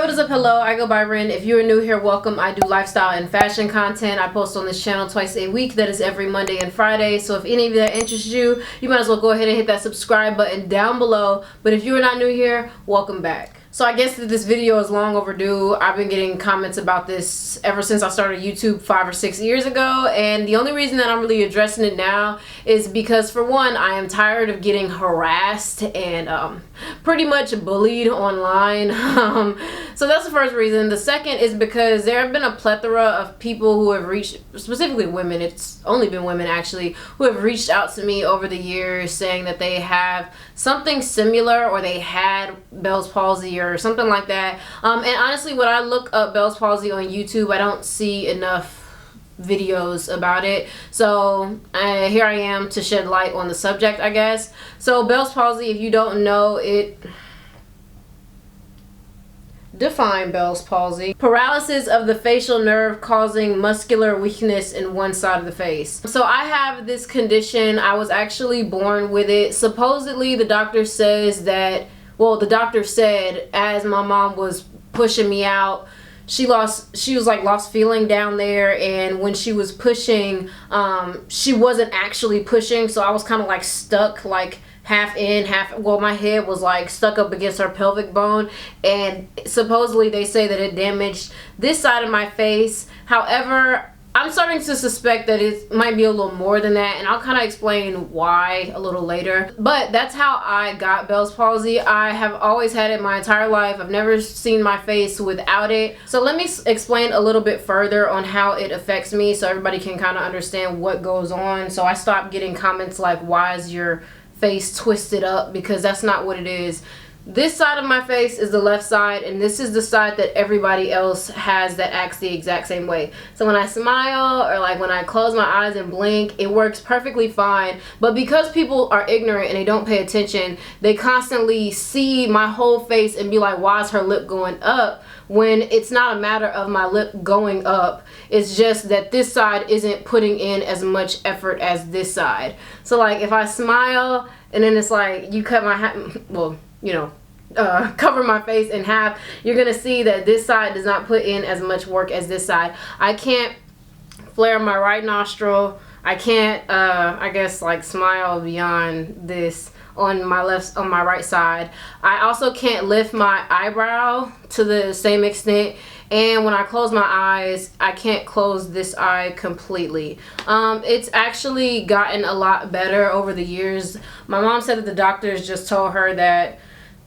What is up? Hello, I go by Ren. If you are new here, welcome. I do lifestyle and fashion content. I post on this channel twice a week. That is every Monday and Friday. So if any of that interests you, you might as well go ahead and hit that subscribe button down below. But if you are not new here, welcome back. So I guess that this video is long overdue. I've been getting comments about this ever since I started YouTube 5 or 6 years ago, and the only reason that I'm really addressing it now is because, for one, I am tired of getting harassed and pretty much bullied online. So that's the first reason. The second is because there have been a plethora of people who have reached, specifically women, it's only been women actually, who have reached out to me over the years saying that they have something similar or they had Bell's palsy or something like that. And honestly, when I look up Bell's palsy on YouTube, I don't see enough videos about it. So here I am to shed light on the subject, I guess. So Bell's palsy, if you don't know it, define Bell's palsy. Paralysis of the facial nerve causing muscular weakness in one side of the face. So I have this condition. I was actually born with it. Supposedly the doctor says that, well, the doctor said as my mom was pushing me out, she was like lost feeling down there, and when she was pushing, she wasn't actually pushing, so I was kind of like stuck, like half in, half, well, my head was like stuck up against her pelvic bone, and supposedly they say that it damaged this side of my face. However, I'm starting to suspect that it might be a little more than that, and I'll kind of explain why a little later. But that's how I got Bell's palsy. I have always had it my entire life. I've never seen my face without it. So let me explain a little bit further on how it affects me so everybody can kind of understand what goes on. So I stopped getting comments like, why is your face twisted up? Because that's not what it is. This side of my face is the left side, and this is the side that everybody else has that acts the exact same way. So when I smile or like when I close my eyes and blink, it works perfectly fine. But because people are ignorant and they don't pay attention, they constantly see my whole face and be like, why is her lip going up? When it's not a matter of my lip going up, it's just that this side isn't putting in as much effort as this side. So like if I smile and then it's like you cut my hat, well, you know, cover my face in half, you're gonna see that this side does not put in as much work as this side. I can't flare my right nostril. I can't I guess like smile beyond this on my right side. I also can't lift my eyebrow to the same extent, and when I close my eyes, I can't close this eye completely. It's actually gotten a lot better over the years. My mom said that the doctors just told her that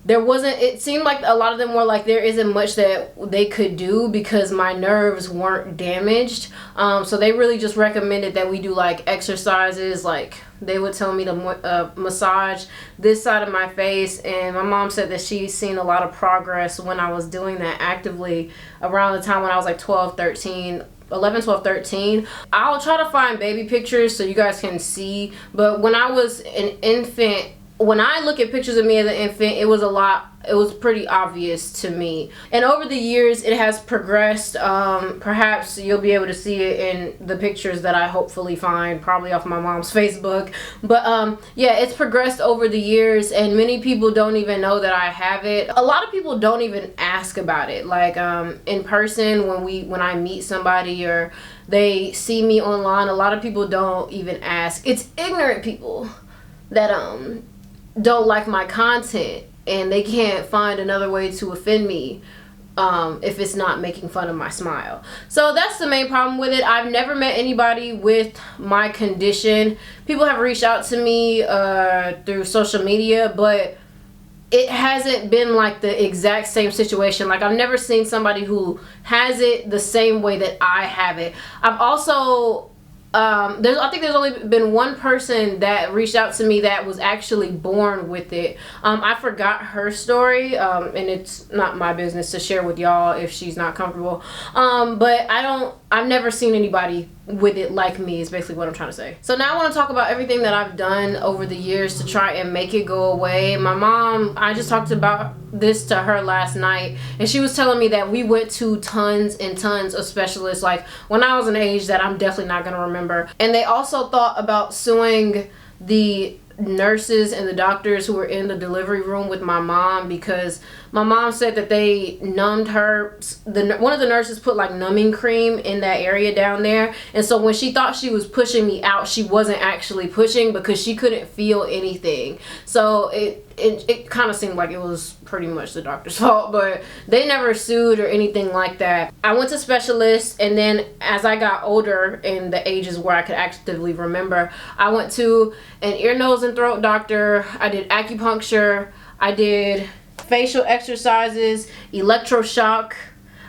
there wasn't, it seemed like a lot of them were like, there isn't much that they could do because my nerves weren't damaged. So they really just recommended that we do like exercises. Like they would tell me to massage this side of my face, and my mom said that she's seen a lot of progress when I was doing that actively around the time when I was like 12, 13. 11, 12, 13. I'll try to find baby pictures so you guys can see, but when I was an infant, when I look at pictures of me as an infant, it was pretty obvious to me. And over the years, it has progressed. Perhaps you'll be able to see it in the pictures that I hopefully find, probably off my mom's Facebook. But yeah, it's progressed over the years, and many people don't even know that I have it. A lot of people don't even ask about it. Like in person, when I meet somebody or they see me online, a lot of people don't even ask. It's ignorant people that don't like my content, and they can't find another way to offend me if it's not making fun of my smile. So that's the main problem with it. I've never met anybody with my condition. People have reached out to me through social media, but it hasn't been like the exact same situation. Like I've never seen somebody who has it the same way that I have it. I've also I think there's only been one person that reached out to me that was actually born with it. I forgot her story, and it's not my business to share with y'all if she's not comfortable. But I've never seen anybody with it like me, is basically what I'm trying to say. So now I want to talk about everything that I've done over the years to try and make it go away. My mom, I just talked about this to her last night, and she was telling me that we went to tons and tons of specialists, like when I was an age that I'm definitely not going to remember. And they also thought about suing the nurses and the doctors who were in the delivery room with my mom, because my mom said that they numbed her. One of the nurses put like numbing cream in that area down there, and so when she thought she was pushing me out, she wasn't actually pushing because she couldn't feel anything. So it kind of seemed like it was pretty much the doctor's fault, but they never sued or anything like that. I went to specialists, and then as I got older in the ages where I could actively remember, I went to an ear, nose, and throat doctor. I did acupuncture. I did facial exercises, electroshock.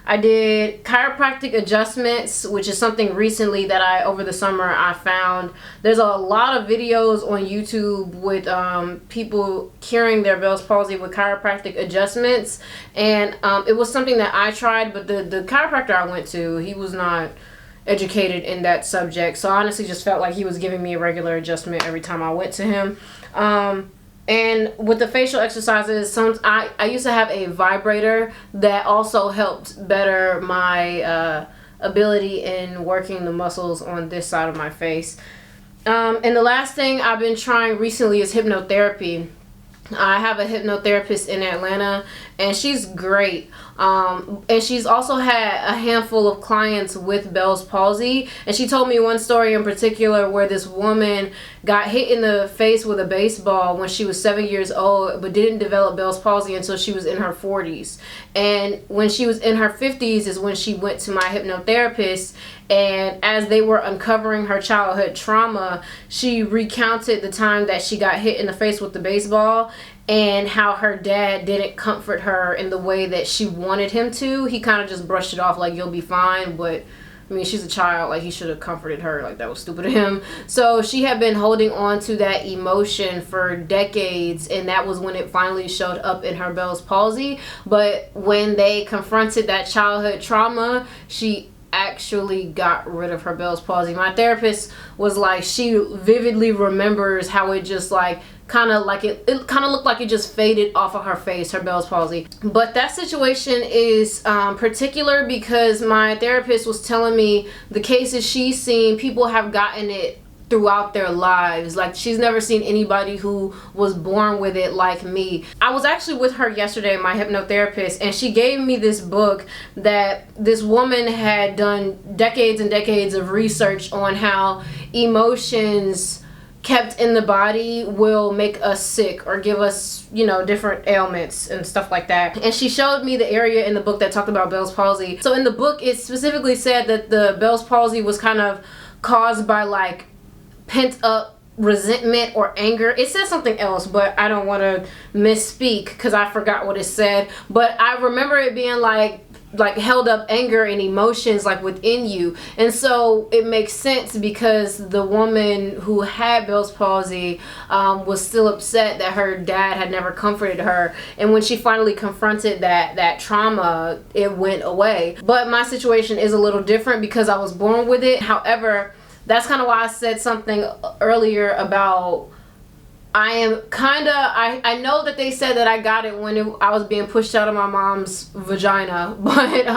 I did chiropractic adjustments, which is something recently that over the summer I found. There's a lot of videos on YouTube with people curing their Bell's palsy with chiropractic adjustments, and it was something that I tried, but the chiropractor I went to, he was not educated in that subject, so I honestly just felt like he was giving me a regular adjustment every time I went to him. And with the facial exercises, I used to have a vibrator that also helped better my ability in working the muscles on this side of my face. And the last thing I've been trying recently is hypnotherapy. I have a hypnotherapist in Atlanta, and she's great. And she's also had a handful of clients with Bell's palsy, and she told me one story in particular where this woman got hit in the face with a baseball when she was 7 years old, but didn't develop Bell's palsy until she was in her 40s. And when she was in her 50s is when she went to my hypnotherapist, and as they were uncovering her childhood trauma, she recounted the time that she got hit in the face with the baseball and how her dad didn't comfort her in the way that she wanted him to. He kind of just brushed it off like, you'll be fine, but I mean, she's a child, like he should have comforted her, like that was stupid of him. So she had been holding on to that emotion for decades, and that was when it finally showed up in her Bell's palsy. But when they confronted that childhood trauma, she actually got rid of her Bell's palsy. My therapist was like, she vividly remembers how it just like kind of looked like it just faded off of her face, her Bell's palsy. But that situation is particular because my therapist was telling me the cases she's seen, people have gotten it throughout their lives. Like, she's never seen anybody who was born with it like me. I was actually with her yesterday, my hypnotherapist, and she gave me this book that this woman had done decades and decades of research on how emotions kept in the body will make us sick or give us, you know, different ailments and stuff like that. And she showed me the area in the book that talked about Bell's palsy. So in the book, it specifically said that the Bell's palsy was kind of caused by like pent up resentment or anger. It says something else, but I don't want to misspeak because I forgot what it said. But I remember it being like held up anger and emotions like within you. And so it makes sense because the woman who had Bell's palsy was still upset that her dad had never comforted her, and when she finally confronted that trauma, it went away. But my situation is a little different because I was born with it. However, that's kind of why I said something earlier about I know that they said that I got it when I was being pushed out of my mom's vagina, but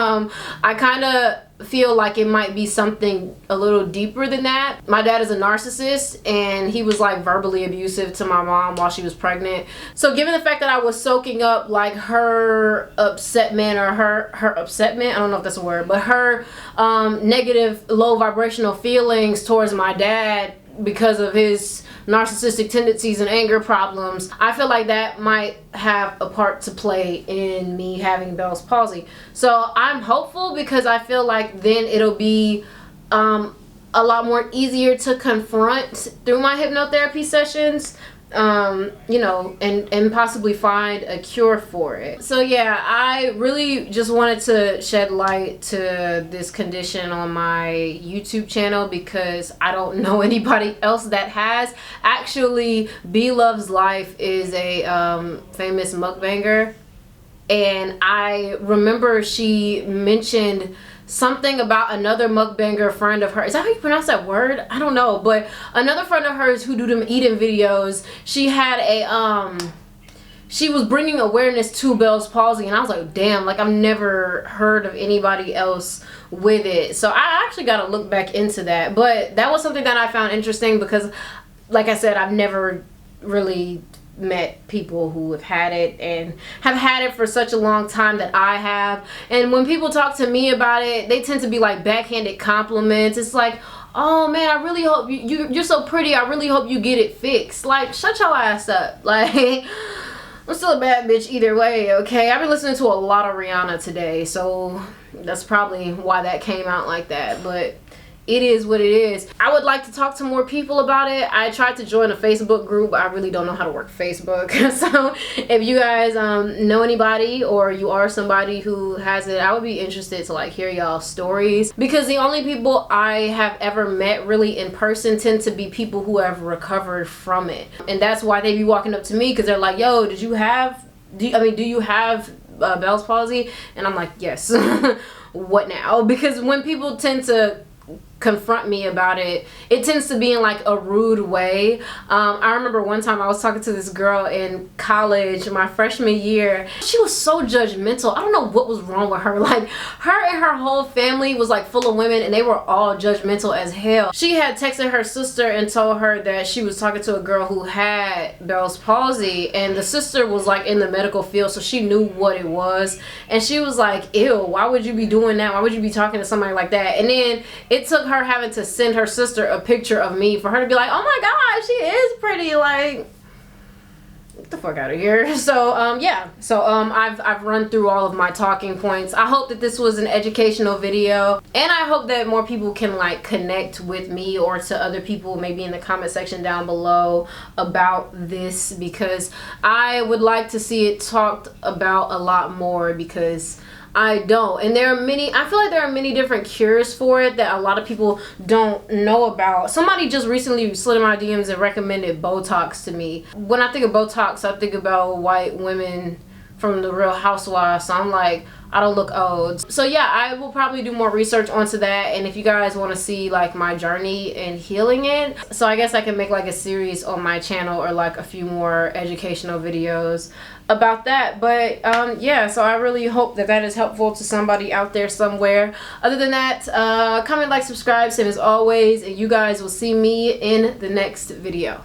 I kind of feel like it might be something a little deeper than that. My dad is a narcissist, and he was like verbally abusive to my mom while she was pregnant. So given the fact that I was soaking up like her upsetment or her upsetment, I don't know if that's a word, but her negative low vibrational feelings towards my dad because of his narcissistic tendencies and anger problems, I feel like that might have a part to play in me having Bell's palsy. So I'm hopeful because I feel like then it'll be a lot more easier to confront through my hypnotherapy sessions, you know, and possibly find a cure for it. So yeah, I really just wanted to shed light to this condition on my YouTube channel because I don't know anybody else that has. Actually, B Loves Life is a famous mukbanger, and I remember she mentioned something about another mukbanger friend of hers. Is that how you pronounce that word? I don't know, but another friend of hers who do them eating videos, she had a she was bringing awareness to Bell's palsy, and I was like, damn, like I've never heard of anybody else with it. So I actually got to look back into that. But that was something that I found interesting because, like I said, I've never really met people who have had it and have had it for such a long time that I have. And when people talk to me about it, they tend to be like backhanded compliments. It's like, oh man, I really hope you're so pretty, I really hope you get it fixed. Like, shut your ass up. Like, I'm still a bad bitch either way, okay? I've been listening to a lot of Rihanna today, so that's probably why that came out like that. But it is what it is. I would like to talk to more people about it. I tried to join a Facebook group, but I really don't know how to work Facebook. So if you guys know anybody, or you are somebody who has it, I would be interested to like hear y'all's stories, because the only people I have ever met really in person tend to be people who have recovered from it. And that's why they be walking up to me, because they're like, yo, do you have Bell's palsy? And I'm like, yes. What now? Because when people tend to confront me about it, it tends to be in like a rude way. I remember one time I was talking to this girl in college, my freshman year. She was so judgmental. I don't know what was wrong with her. Like, her and her whole family was like full of women, and they were all judgmental as hell. She had texted her sister and told her that she was talking to a girl who had Bell's palsy, and the sister was like in the medical field, so she knew what it was. And she was like, ew, why would you be doing that? Why would you be talking to somebody like that? And then it took her having to send her sister a picture of me for her to be like, oh my god, she is pretty. Like, get the fuck out of here. So yeah, so I've run through all of my talking points. I hope that this was an educational video, and I hope that more people can like connect with me or to other people maybe in the comment section down below about this, because I would like to see it talked about a lot more, because I don't. And there are many, I feel like there are many different cures for it that a lot of people don't know about. Somebody just recently slid in my DMs and recommended Botox to me. When I think of Botox, I think about white women from the Real Housewives. So I'm like, I don't look old. So yeah, I will probably do more research onto that. And if you guys want to see like my journey in healing it, so I guess I can make like a series on my channel, or like a few more educational videos about that. But yeah, so I really hope that that is helpful to somebody out there somewhere. Other than that, comment, like, subscribe, same as always, and you guys will see me in the next video.